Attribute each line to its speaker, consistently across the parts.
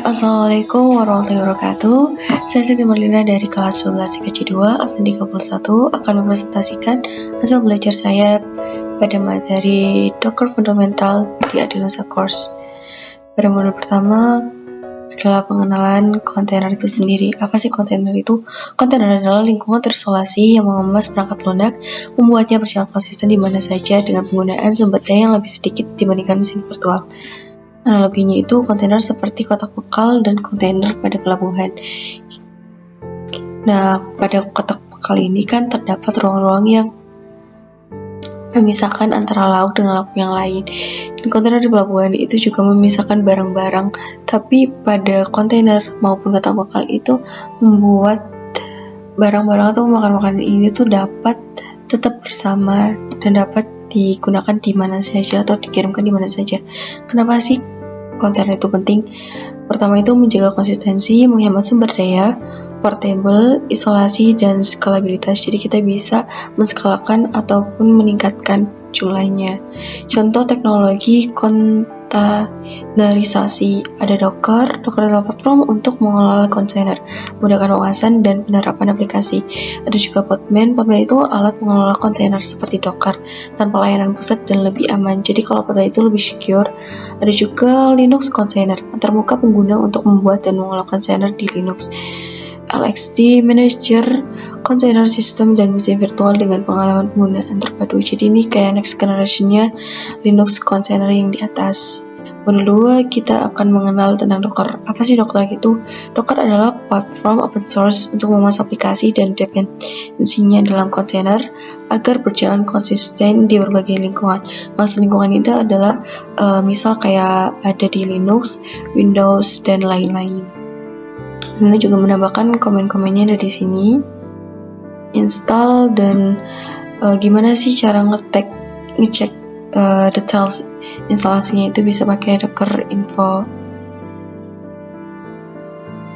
Speaker 1: Assalamualaikum warahmatullahi wabarakatuh. Saya Siti Marlina dari kelas 11 IKC 2 absen 31 akan mempresentasikan hasil belajar saya pada materi Docker Fundamental di Adenosa Course. Pada modul pertama adalah pengenalan kontainer itu sendiri. Apa sih kontainer itu? Kontainer adalah lingkungan terisolasi yang mengemas perangkat lunak, membuatnya berjalan konsisten di mana saja dengan penggunaan sumber daya yang lebih sedikit dibandingkan mesin virtual. Analoginya itu kontainer seperti kotak bekal dan kontainer pada pelabuhan. Nah, pada kotak bekal ini kan terdapat ruang-ruang yang memisahkan antara lauk dengan lauk yang lain. Dan kontainer di pelabuhan itu juga memisahkan barang-barang. Tapi pada kontainer maupun kotak bekal itu membuat barang-barang atau makanan-makanan ini tuh dapat tetap bersama dan dapat digunakan di mana saja atau dikirimkan di mana saja. Kenapa sih kontainer itu penting? Pertama itu menjaga konsistensi, menghemat sumber daya, portable, isolasi, dan skalabilitas. Jadi kita bisa menskalakan ataupun meningkatkan jumlahnya. Contoh teknologi kontainerisasi, ada Docker adalah platform untuk mengelola kontainer, memudahkan pengawasan dan penerapan aplikasi. Ada juga Podman itu alat mengelola kontainer seperti Docker tanpa layanan pusat dan lebih aman. Jadi kalau Podman itu lebih secure. Ada juga Linux Container, antarmuka pengguna untuk membuat dan mengelola kontainer di Linux. LXD Manager Container System dan mesin virtual dengan pengalaman penggunaan terpadu. Jadi ini kayak next generation-nya Linux Container yang di atas. Modul 2 kita akan mengenal tentang Docker. Apa sih Docker itu? Docker adalah platform open source untuk memas aplikasi dan dependensinya dalam kontainer agar berjalan konsisten di berbagai lingkungan. Maksud lingkungan itu adalah misal kayak ada di Linux, Windows, dan lain-lain. Ini juga menambahkan komen-komennya dari sini. Install dan gimana sih cara ngecek details instalasinya itu bisa pakai Docker info.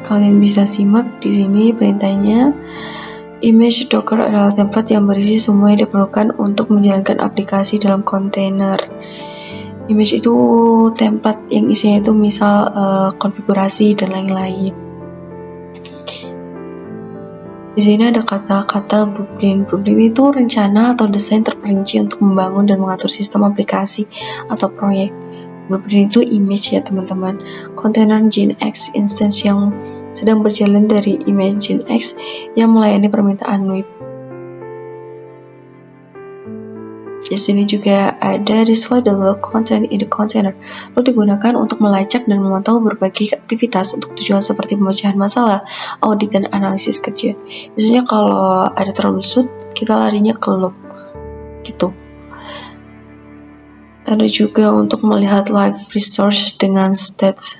Speaker 1: Kalian bisa simak di sini perintahnya. Image Docker adalah template yang berisi semua yang diperlukan untuk menjalankan aplikasi dalam kontainer. Image itu template yang isinya itu misal konfigurasi dan lain-lain. Di sini ada kata-kata blueprint. Blueprint itu rencana atau desain terperinci untuk membangun dan mengatur sistem aplikasi atau proyek. Blueprint itu image ya teman-teman. Kontainer Nginx instance yang sedang berjalan dari image Nginx yang melayani permintaan web. Di sini juga ada display the log content in the container. Lalu digunakan untuk melacak dan memantau berbagai aktivitas untuk tujuan seperti pemecahan masalah, audit, dan analisis kerja. Biasanya kalau ada troubleshoot, kita larinya ke log gitu. Ada juga untuk melihat live resource dengan stats.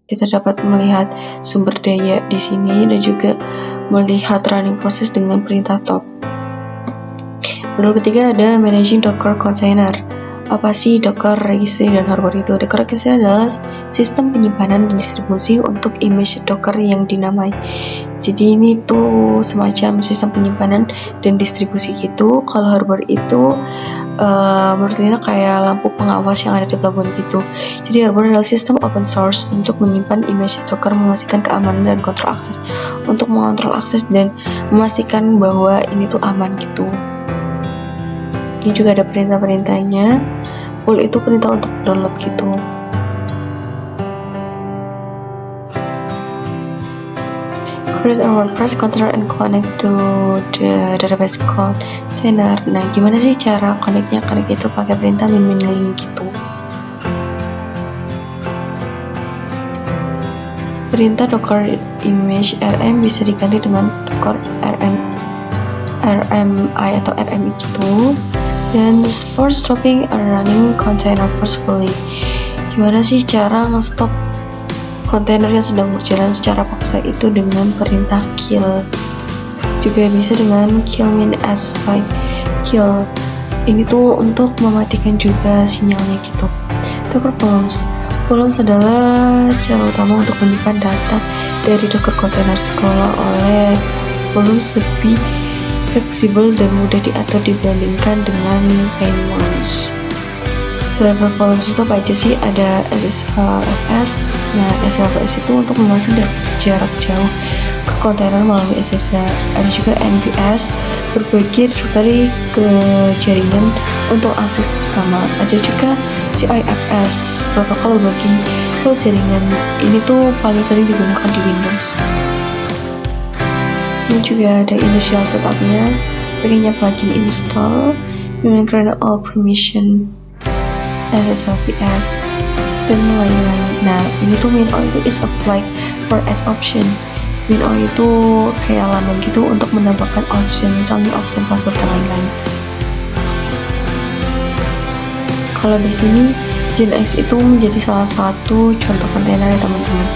Speaker 1: Kita dapat melihat sumber daya di sini dan juga melihat running process dengan perintah top. Modul ketiga ada Managing Docker Container. Apa sih Docker Registry dan Hardware itu? Docker Registry adalah sistem penyimpanan dan distribusi untuk image Docker yang dinamai. Jadi ini tuh semacam sistem penyimpanan dan distribusi gitu. Kalau hardware itu menurut Lina kayak lampu pengawas yang ada di pelabuhan gitu. Jadi hardware adalah sistem open source untuk menyimpan image Docker, memastikan keamanan dan kontrol akses. Untuk mengontrol akses dan memastikan bahwa ini tuh aman gitu. Ini juga ada perintah-perintahnya. Pull itu perintah untuk download gitu. Create a WordPress container and connect to the database container. Nah, gimana sih cara connect-nya? Connect itu pakai perintah min-link gitu. Perintah docker image rm bisa diganti dengan docker rmi atau rmi gitu. Dan for stopping a running container forcefully. Gimana sih cara nge-stop kontainer yang sedang berjalan secara paksa itu dengan perintah kill. Juga bisa dengan kill min as like kill. Ini tuh untuk mematikan juga sinyalnya gitu. Docker volumes. Volumes adalah cara utama untuk menyimpan data dari Docker container dikelola oleh volumes lebih fleksibel dan mudah diatur dibandingkan dengan payments. Driver volumes itu apa aja sih? Ada SSHFS. Nah, SSHFS itu untuk memasang jarak jauh ke kontainer melalui SSH. Ada juga NVS, berbagi dari ke jaringan untuk akses bersama. Ada juga CIFS, protokol berbagi ke jaringan. Ini tuh paling sering digunakan di Windows. Ini juga ada initial setupnya, pakainya plugin install dengan grant all permission SSHVS dan lain-lain. Nah, ini tuh min all itu is applied for as option. Min all itu kayak laman gitu untuk menambahkan option, misalnya option password dan lain-lain. Kalau di sini Nginx itu menjadi salah satu contoh kontainer ya teman-teman.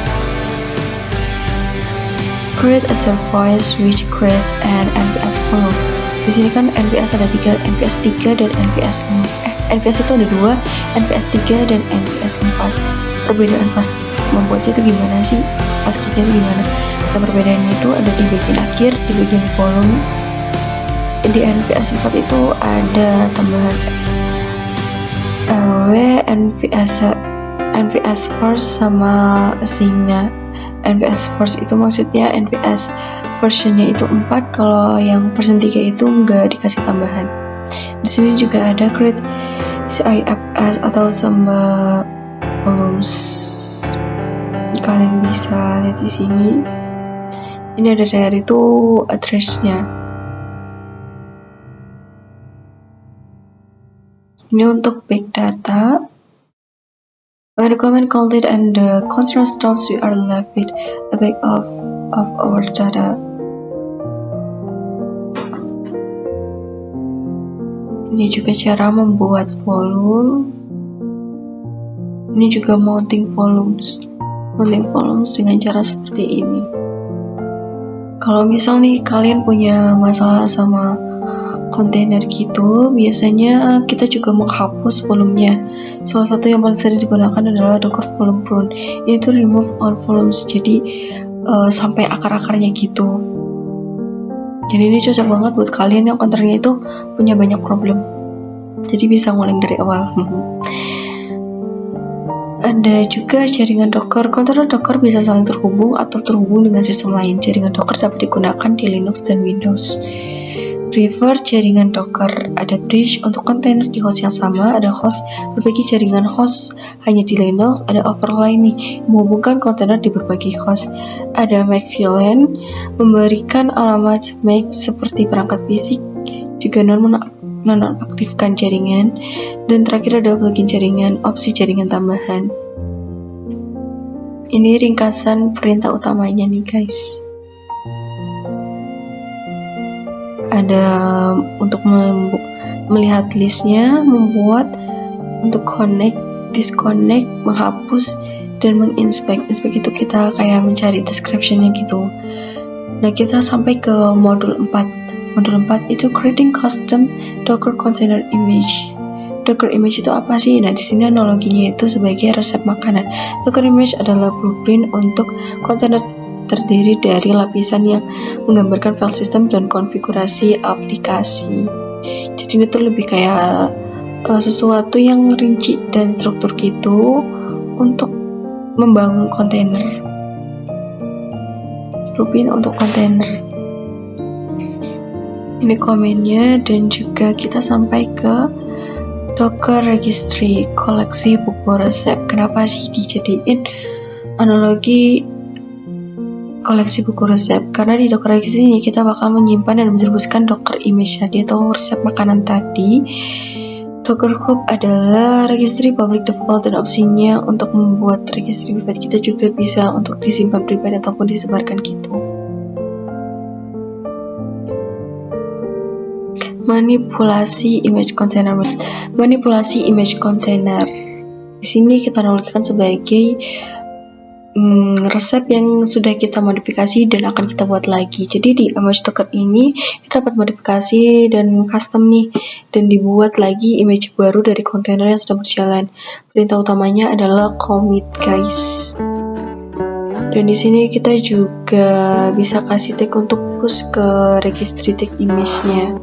Speaker 1: Create a service which creates an NVS volume. Di sini kan NVS ada 3, NVS 3 dan NVS 5. NVS itu ada 2, NVS 3 dan NVS 4. Perbedaan pas membuatnya itu gimana sih? Pas kerja itu gimana? Nah, perbedaannya itu ada di bagian akhir, di bagian volume. Di NVS 4 itu ada tambahan NVS first sama assign. NVS first itu maksudnya NVS versionnya itu 4, kalau yang version 3 itu nggak dikasih tambahan. Di sini juga ada create CIFS atau Samba volumes. Kalian bisa lihat di sini. Ini ada dari itu address-nya. Ini untuk big data. When the comment completed and the container stops, we are left with a backup of our data. Ini juga cara membuat volume. Ini juga mounting volumes. Mounting volumes dengan cara seperti ini. Kalau misal nih kalian punya masalah sama kontainer gitu, biasanya kita juga menghapus volumenya. Salah satu yang paling sering digunakan adalah Docker volume prune. Ini tuh remove all volumes, jadi sampai akar-akarnya gitu. Jadi ini cocok banget buat kalian yang kontainernya itu punya banyak problem. Jadi bisa ngulang dari awal. Ada juga jaringan Docker. Kontainer Docker bisa saling terhubung atau terhubung dengan sistem lain. Jaringan Docker dapat digunakan di Linux dan Windows. Prefer jaringan Docker. Ada bridge untuk kontainer di host yang sama, ada host berbagi jaringan host hanya di Linux, ada overlay nih menghubungkan kontainer di berbagai host. Ada MAC VLAN memberikan alamat MAC seperti perangkat fisik, juga nonaktifkan jaringan, dan terakhir ada plugin jaringan, opsi jaringan tambahan. Ini ringkasan perintah utamanya nih guys. Ada untuk melihat listnya, membuat, untuk connect, disconnect, menghapus, dan menginspect. Inspect itu kita kayak mencari description-nya gitu. Nah, kita sampai ke modul 4. Modul 4 itu creating custom Docker container image. Docker image itu apa sih? Nah, di sini analoginya itu sebagai resep makanan. Docker image adalah blueprint untuk kontainer terdiri dari lapisan yang menggambarkan file system dan konfigurasi aplikasi. Jadi ini tuh lebih kayak sesuatu yang rinci dan struktur gitu untuk membangun kontainer. Blueprint untuk kontainer. Ini komennya, dan juga kita sampai ke Docker registry, koleksi buku resep. Kenapa sih dijadiin analogi koleksi buku resep? Karena di Docker registry ini kita bakal menyimpan dan menjerumuskan Docker image tadi atau resep makanan tadi. Docker Hub adalah registry public default, dan opsinya untuk membuat registry private kita juga bisa untuk disimpan pribadi ataupun disebarkan gitu. Manipulasi image container. Manipulasi image container. Di sini kita analogikan sebagai resep yang sudah kita modifikasi dan akan kita buat lagi. Jadi di image Docker ini kita dapat modifikasi dan custom nih, dan dibuat lagi image baru dari kontainer yang sedang berjalan. Perintah utamanya adalah commit guys. Dan di sini kita juga bisa kasih tag untuk push ke registry tag image-nya.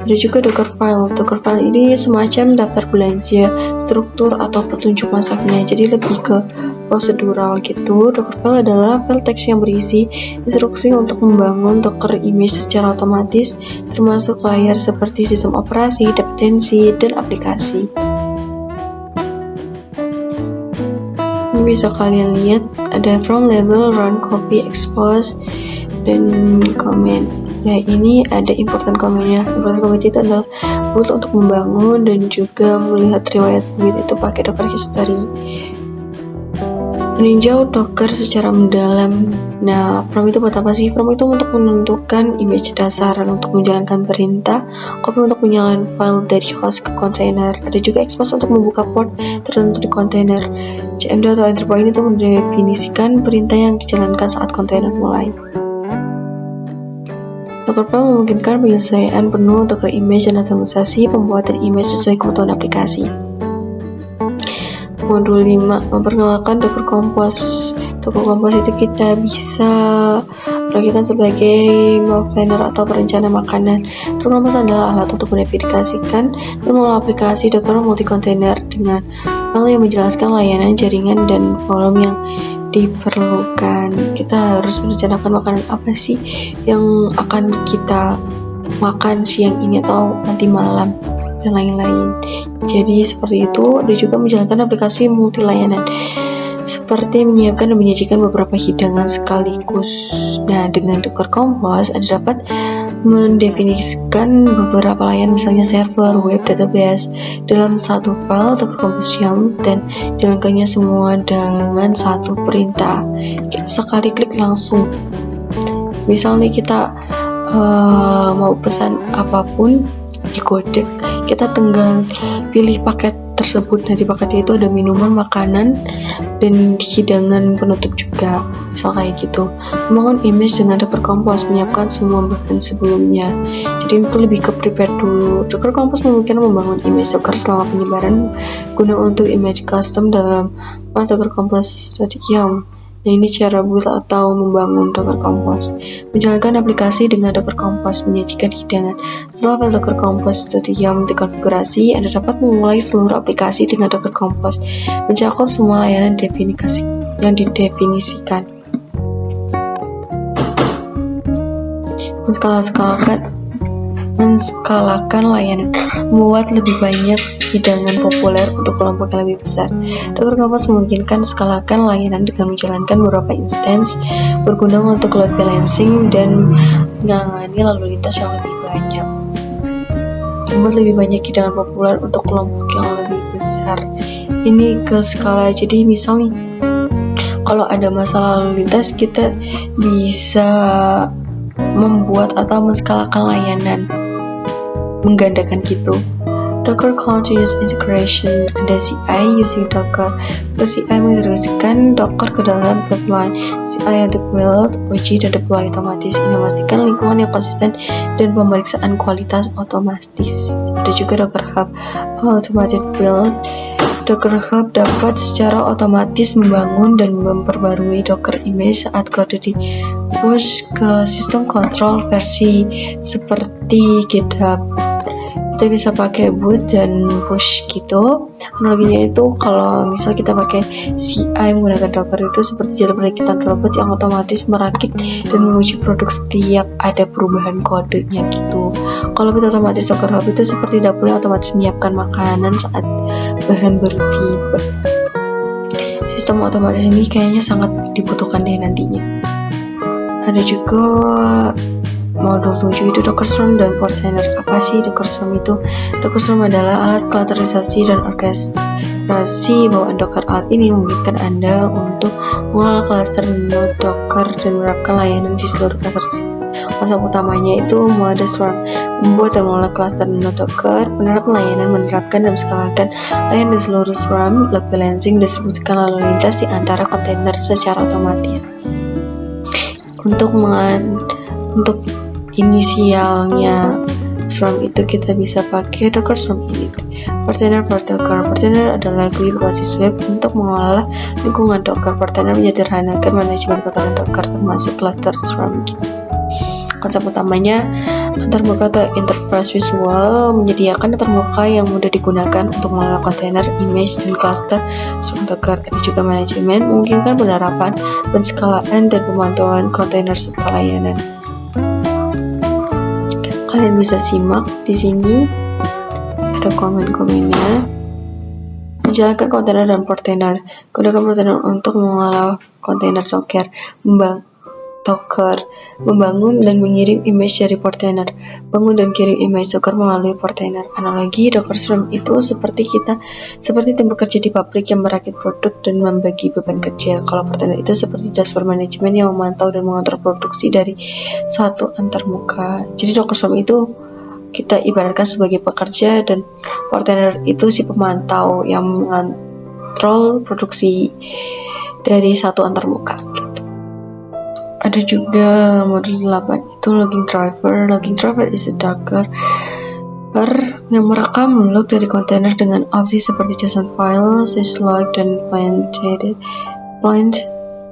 Speaker 1: Ada juga Docker file. Docker file ini semacam daftar belanja, struktur atau petunjuk masaknya. Jadi lebih ke prosedural gitu. Docker file adalah file teks yang berisi instruksi untuk membangun Docker image secara otomatis, termasuk layer seperti sistem operasi, dependensi, dan aplikasi. Ini bisa kalian lihat ada from, label, run, copy, expose, dan comment. Nah, ini ada important comment-nya. Important comment itu adalah build untuk membangun dan juga melihat riwayat build itu pakai Docker history. Meninjau Docker secara mendalam. Nah, from itu buat apa sih? From itu untuk menentukan image dasar, untuk menjalankan perintah, copy untuk menyalakan file dari host ke kontainer. Ada juga expose untuk membuka port tertentu di kontainer. cmd atau enter point itu mendefinisikan perintah yang dijalankan saat kontainer mulai. Docker file memungkinkan penyesuaian penuh Docker image dan otomatisasi pembuatan image sesuai kebutuhan aplikasi. Modul 5 memperkenalkan Docker Compose. Docker Compose itu kita bisa lakukan sebagai meal planner atau perencana makanan. Docker Compose adalah alat untuk mendefiniasikan dan mengelola aplikasi Docker multi-container dengan file yang menjelaskan layanan, jaringan, dan volume yang diperlukan. Kita harus merencanakan makanan apa sih yang akan kita makan siang ini atau nanti malam dan lain-lain. Jadi seperti itu. Ada juga menjalankan aplikasi multi layanan seperti menyiapkan dan menyajikan beberapa hidangan sekaligus. Nah, dengan Docker Compose Anda dapat mendefinisikan beberapa layanan, misalnya server, web, database dalam satu file Docker Compose dan jalankannya semua dengan satu perintah. Sekali klik langsung. Misalnya kita mau pesan apapun di Gojek, kita tinggal pilih paket tersebut. Nah, di paketnya itu ada minuman, makanan, dan hidangan penutup juga, misal kayak gitu. Membangun image dengan Docker Compose, menyiapkan semua bahan sebelumnya. Jadi itu lebih ke prepare dulu. Docker Compose memungkinkan membangun image Docker selama penyebaran guna untuk image custom dalam Docker Compose.yum. Nah, ini cara build atau membangun Docker Compose. Menjalankan aplikasi dengan Docker Compose, menyajikan hidangan. Setelah file Docker Compose.yum dikonfigurasi, Anda dapat memulai seluruh aplikasi dengan Docker Compose, mencakup semua layanan yang didefinisikan. Menskalakan layanan, membuat lebih banyak hidangan populer untuk kelompok yang lebih besar. Docker Compose memungkinkan skalakan layanan dengan menjalankan beberapa instance, berguna untuk load balancing dan menangani lalu lintas yang lebih banyak. Membuat lebih banyak hidangan populer untuk kelompok yang lebih besar. Ini ke skala, jadi misal nih, kalau ada masalah lalu lintas, kita bisa membuat atau menskalakan layanan, menggandakan gitu. Docker Continuous Integration, ada CI using Docker. CI mengintegrasikan Docker ke dalam pipeline. CI untuk build, uji, dan deploy otomatis. Ini memastikan lingkungan yang konsisten dan pemeriksaan kualitas otomatis. Ada juga Docker Hub, Automated Build. Docker Hub dapat secara otomatis membangun dan memperbarui Docker image saat kode di push ke sistem kontrol versi seperti GitHub. Kita bisa pakai boot dan push gitu. Analoginya itu kalau misal kita pakai CI menggunakan Docker itu seperti jalan robot yang otomatis merakit dan menguji produk setiap ada perubahan kodenya gitu. Kalau kita otomatis Docker Hub itu seperti dapur yang otomatis menyiapkan makanan saat bahan baru tiba. Sistem otomatis ini kayaknya sangat dibutuhkan deh nantinya. Ada juga modul 7 itu Docker Swarm dan Portainer. Apa sih Docker Swarm itu? Docker Swarm adalah alat klasterisasi dan orkestrasi bawaan Docker. Alat ini memungkinkan Anda untuk mengelola klaster node Docker dan menerapkan layanan di seluruh klaster. Konsep utamanya itu mode Swarm, membuat dan mengelola klaster node Docker, menerapkan dan menskalakan layanan di seluruh Swarm, load balancing, distribusikan lalu lintas di antara kontainer secara otomatis. Untuk inisialnya Swarm itu kita bisa pakai Docker Swarm Init. Portainer for Docker. Portainer adalah GUI berbasis web untuk mengelola lingkungan Docker. Portainer menyederhanakan manajemen kotakan Docker termasuk cluster Swarm. Konsep utamanya antarmuka atau interface visual menyediakan antarmuka yang mudah digunakan untuk mengelola kontainer, image, dan cluster seperti Docker. Ada juga manajemen memungkinkan penerapan, penskalaan, dan pemantauan kontainer serta layanan. Kalian bisa simak di sini ada komen-komennya. Menjalankan kontainer dan portainer. Gunakan portainer untuk mengelola kontainer Docker, membangun dan mengirim image dari portainer, bangun dan kirim image Docker melalui portainer. Analogi Docker Swarm itu seperti tim bekerja di pabrik yang merakit produk dan membagi beban kerja. Kalau portainer itu seperti dashboard manajemen yang memantau dan mengontrol produksi dari satu antarmuka. Jadi Docker Swarm itu kita ibaratkan sebagai pekerja dan portainer itu si pemantau yang mengontrol produksi dari satu antarmuka. Ada juga modul 8 itu logging driver. Logging driver is a Docker yang merekam log dari kontainer dengan opsi seperti JSON file, syslog, dan point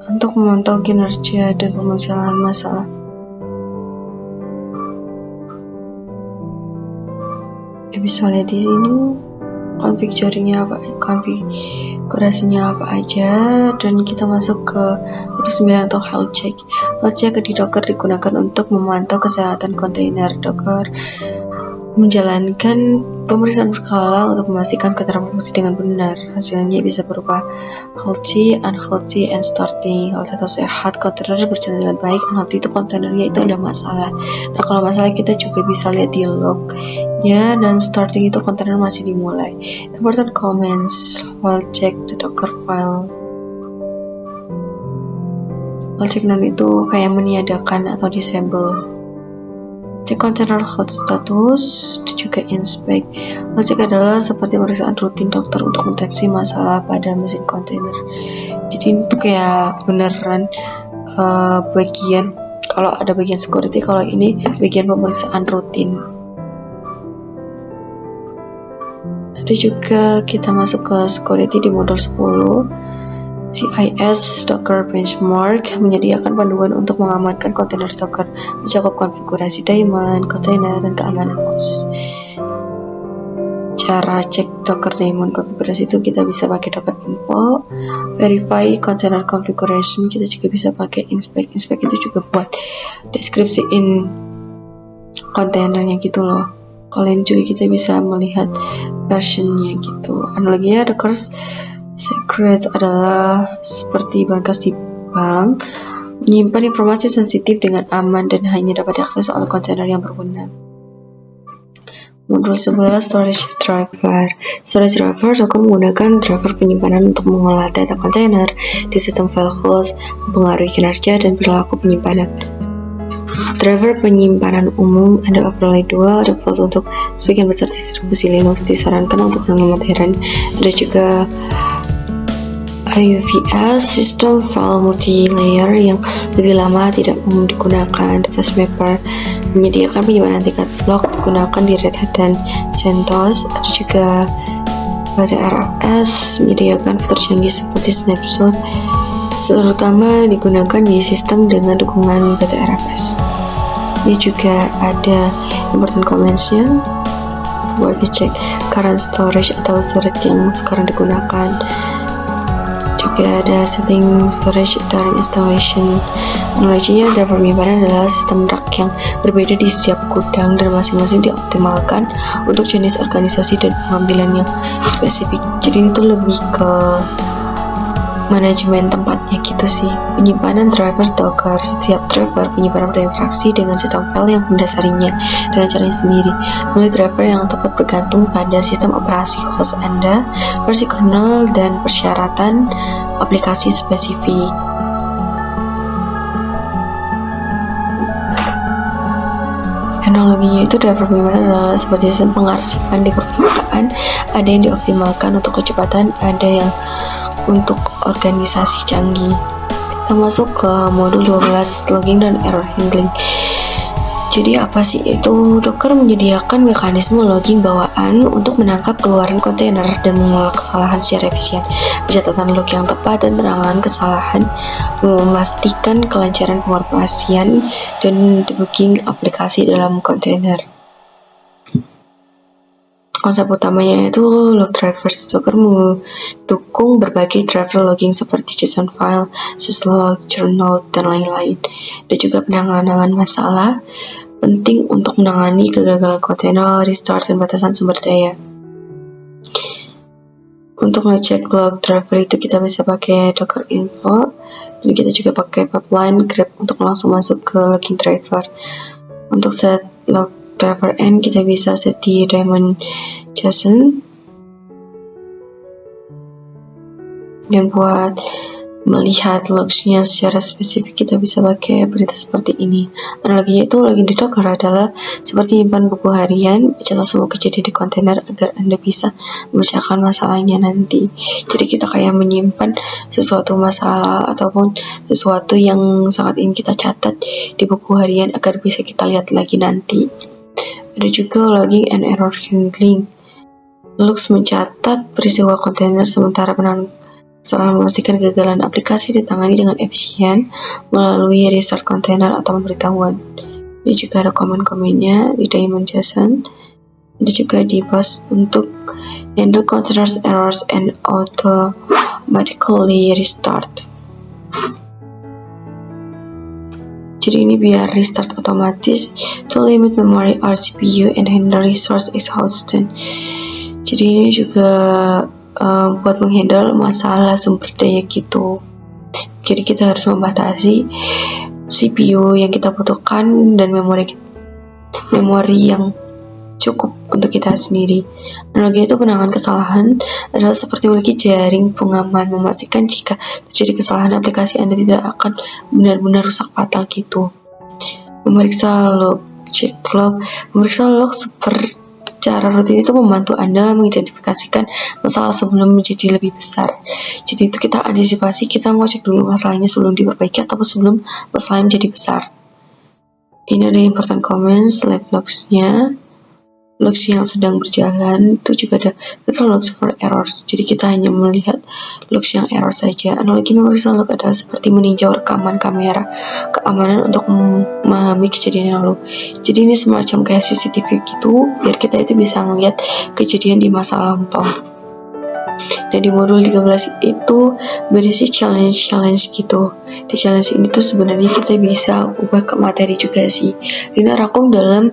Speaker 1: untuk memantau kinerja dan pemecahan masalah. Bisa lihat di sini konfigurasinya apa aja, dan kita masuk ke modul 9 atau health check. Health check di Docker digunakan untuk memantau kesehatan kontainer. Docker menjalankan pemeriksaan berkala untuk memastikan kontainer berfungsi dengan benar. Hasilnya bisa berupa healthy, unhealthy, and starting. Healthy atau sehat, kontainer berjalan dengan baik. Unhealthy itu kontainernya itu ada masalah. Nah, kalau masalah kita juga bisa lihat di lognya, dan starting itu kontainer masih dimulai. Important comments. Health check the Docker file. Health check non itu kayak meniadakan atau disable. Cek container health status, juga inspect. Health check adalah seperti pemeriksaan rutin dokter untuk mendeteksi masalah pada mesin kontainer. Jadi itu kayak beneran bagian, kalau ada bagian security, kalau ini bagian pemeriksaan rutin. Ada juga kita masuk ke security di modul 10. CIS Docker Benchmark menyediakan panduan untuk mengamankan kontainer Docker, mencakup konfigurasi daemon, kontainer, dan keamanan host. Cara cek Docker daemon konfigurasi itu kita bisa pakai Docker info, verify container configuration, kita juga bisa pakai inspect. Inspect itu juga buat deskripsiin kontainernya gitu loh. Kalian juga kita bisa melihat versionnya gitu. Analoginya Docker Secrets adalah seperti berkas di bank, menyimpan informasi sensitif dengan aman dan hanya dapat diakses oleh kontainer yang berwenang. Modul 11 Storage Driver. Storage Driver Docker menggunakan driver penyimpanan untuk mengolah data kontainer di sistem file host, mempengaruhi kinerja dan perilaku penyimpanan. Driver penyimpanan umum ada overlay 2, default untuk sebagian besar distribusi Linux, disarankan untuk non modern. Ada juga IUVS, sistem file multi-layer yang lebih lama tidak umum digunakan. Device Mapper menyediakan penyimpanan tingkat blok digunakan di Red Hat dan CentOS. Ada juga BTRFS menyediakan fitur canggih seperti snapshot, terutama digunakan di sistem dengan dukungan BTRFS. Ini juga ada important comments-nya buat ngecek current storage atau storage yang sekarang digunakan. Juga ada setting storage during installation. Analoginya driver penyimpanan adalah sistem rak yang berbeda di setiap gudang dan masing-masing dioptimalkan untuk jenis organisasi dan pengambilan yang spesifik. Jadi itu lebih ke manajemen tempatnya gitu sih. Penyimpanan driver Docker. Setiap driver penyimpanan berinteraksi dengan sistem file yang mendasarinya dengan caranya sendiri. Mulai driver yang tepat bergantung pada sistem operasi host Anda, versi kernel, dan persyaratan aplikasi spesifik. Analoginya itu driver penyimpanan adalah seperti sistem pengarsipan di perpustakaan. Ada yang dioptimalkan untuk kecepatan, ada yang untuk organisasi canggih. Kita masuk ke modul 12 logging dan error handling. Jadi apa sih itu? Docker menyediakan mekanisme logging bawaan untuk menangkap keluaran kontainer dan mengelola kesalahan secara efisien. Pencatatan log yang tepat dan penanganan kesalahan memastikan kelancaran pengoperasian dan debugging aplikasi dalam kontainer. Konsep utamanya itu log drivers. Docker mendukung berbagai driver logging seperti JSON file, syslog, journal, dan lain-lain. Dan juga penanganan masalah penting untuk menangani kegagalan kontainer, restart, dan batasan sumber daya. Untuk ngecek log driver itu kita bisa pakai Docker Info, dan kita juga pakai pipeline grep untuk langsung masuk ke logging driver. Untuk set log driver end kita bisa set di daemon JSON, dan buat melihat logs-nya secara spesifik kita bisa pakai perintah seperti ini. Analoginya itu login di Docker adalah seperti menyimpan buku harian, mencatat semua kejadian di kontainer agar Anda bisa memecahkan masalahnya nanti. Jadi kita kayak menyimpan sesuatu masalah ataupun sesuatu yang sangat ingin kita catat di buku harian agar bisa kita lihat lagi nanti. Ada juga logging and error handling. Logs mencatat peristiwa kontainer, sementara kesalahan memastikan kegagalan aplikasi ditangani dengan efisien melalui restart kontainer atau pemberitahuan. Ini juga ada komen-komennya di daemon JSON. Ada juga di bus untuk handle containers errors and automatically restart. Jadi ini biar restart otomatis to limit memory or CPU and handle resource exhaustion. Jadi ini juga buat menghandle masalah sumber daya gitu. Jadi kita harus membatasi CPU yang kita butuhkan dan memori yang cukup untuk kita sendiri. Analogi itu penanganan kesalahan adalah seperti memiliki jaring pengaman, memastikan jika terjadi kesalahan aplikasi Anda tidak akan benar-benar rusak fatal gitu. Memeriksa log, cek log. Memeriksa log secara rutin itu membantu Anda mengidentifikasikan masalah sebelum menjadi lebih besar. Jadi itu kita antisipasi, kita mau cek dulu masalahnya sebelum diperbaiki ataupun sebelum masalahnya menjadi besar. Ini ada important comments, live logs-nya. Logs yang sedang berjalan itu juga ada filter logs for errors. Jadi kita hanya melihat logs yang error saja. Analogi memeriksa log adalah seperti meninjau rekaman kamera keamanan untuk memahami kejadian yang lalu. Jadi ini semacam kayak CCTV gitu, biar kita itu bisa melihat kejadian di masa lampau. Dan di modul 13 itu berisi challenge gitu. Di challenge ini tuh sebenarnya kita bisa ubah ke materi juga sih. Rina rangkum dalam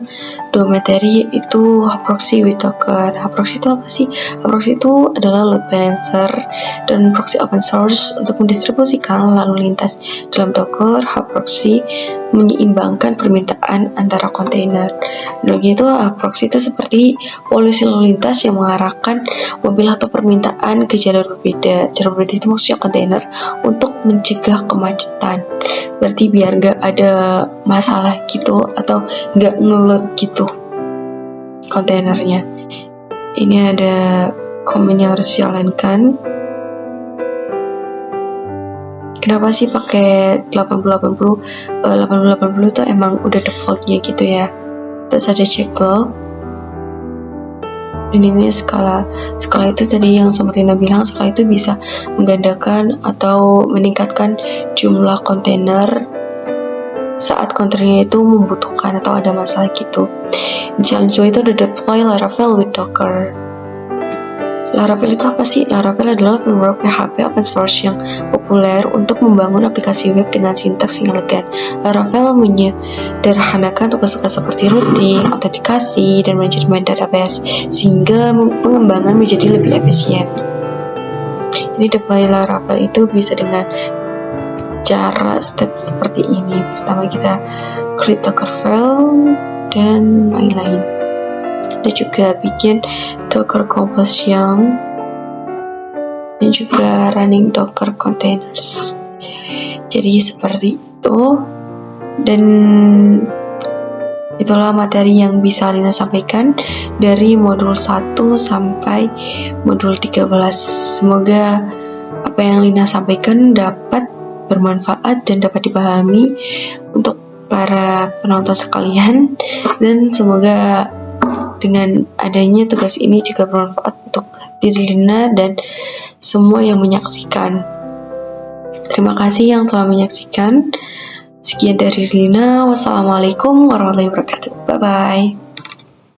Speaker 1: 2 materi, yaitu proxy with Docker. Proxy itu apa sih? Proxy itu adalah load balancer dan proxy open source untuk mendistribusikan lalu lintas dalam Docker. Proxy menyeimbangkan permintaan antara kontainer. Analogi itu proxy itu seperti polisi lalu lintas yang mengarahkan mobil atau permintaan ke jalur berbeda. Jalur berbeda itu maksudnya kontainer untuk mencegah kemacetan. Berarti biar gak ada masalah gitu atau gak ngeload gitu kontainernya. Ini ada komen yang harus dijalankan. Kenapa sih pakai 80-80 itu emang udah defaultnya gitu ya. Terus ada check log. Dan ini skala itu tadi yang sama Rina bilang, skala itu bisa menggandakan atau meningkatkan jumlah kontainer saat kontainernya itu membutuhkan atau ada masalah gitu. Di challenge 2 itu ada deploy Laravel with Docker. Laravel itu apa sih? Laravel adalah framework PHP open source yang populer untuk membangun aplikasi web dengan sintaks yang elegan. Laravel menyederhanakan tugas-tugas seperti routing, autentikasi, dan manajemen database sehingga pengembangan menjadi lebih efisien. Ini deploy Laravel itu bisa dengan cara step seperti ini. Pertama kita create Docker file dan lain-lain. Ada juga bikin Docker compilation dan juga running Docker containers. Jadi seperti itu, dan itulah materi yang bisa Lina sampaikan dari modul 1 sampai modul 13. Semoga apa yang Lina sampaikan dapat bermanfaat dan dapat dipahami untuk para penonton sekalian, dan semoga dengan adanya tugas ini juga bermanfaat untuk diri Lina dan semua yang menyaksikan. Terima kasih yang telah menyaksikan. Sekian dari Lina. Wassalamualaikum warahmatullahi wabarakatuh. Bye-bye.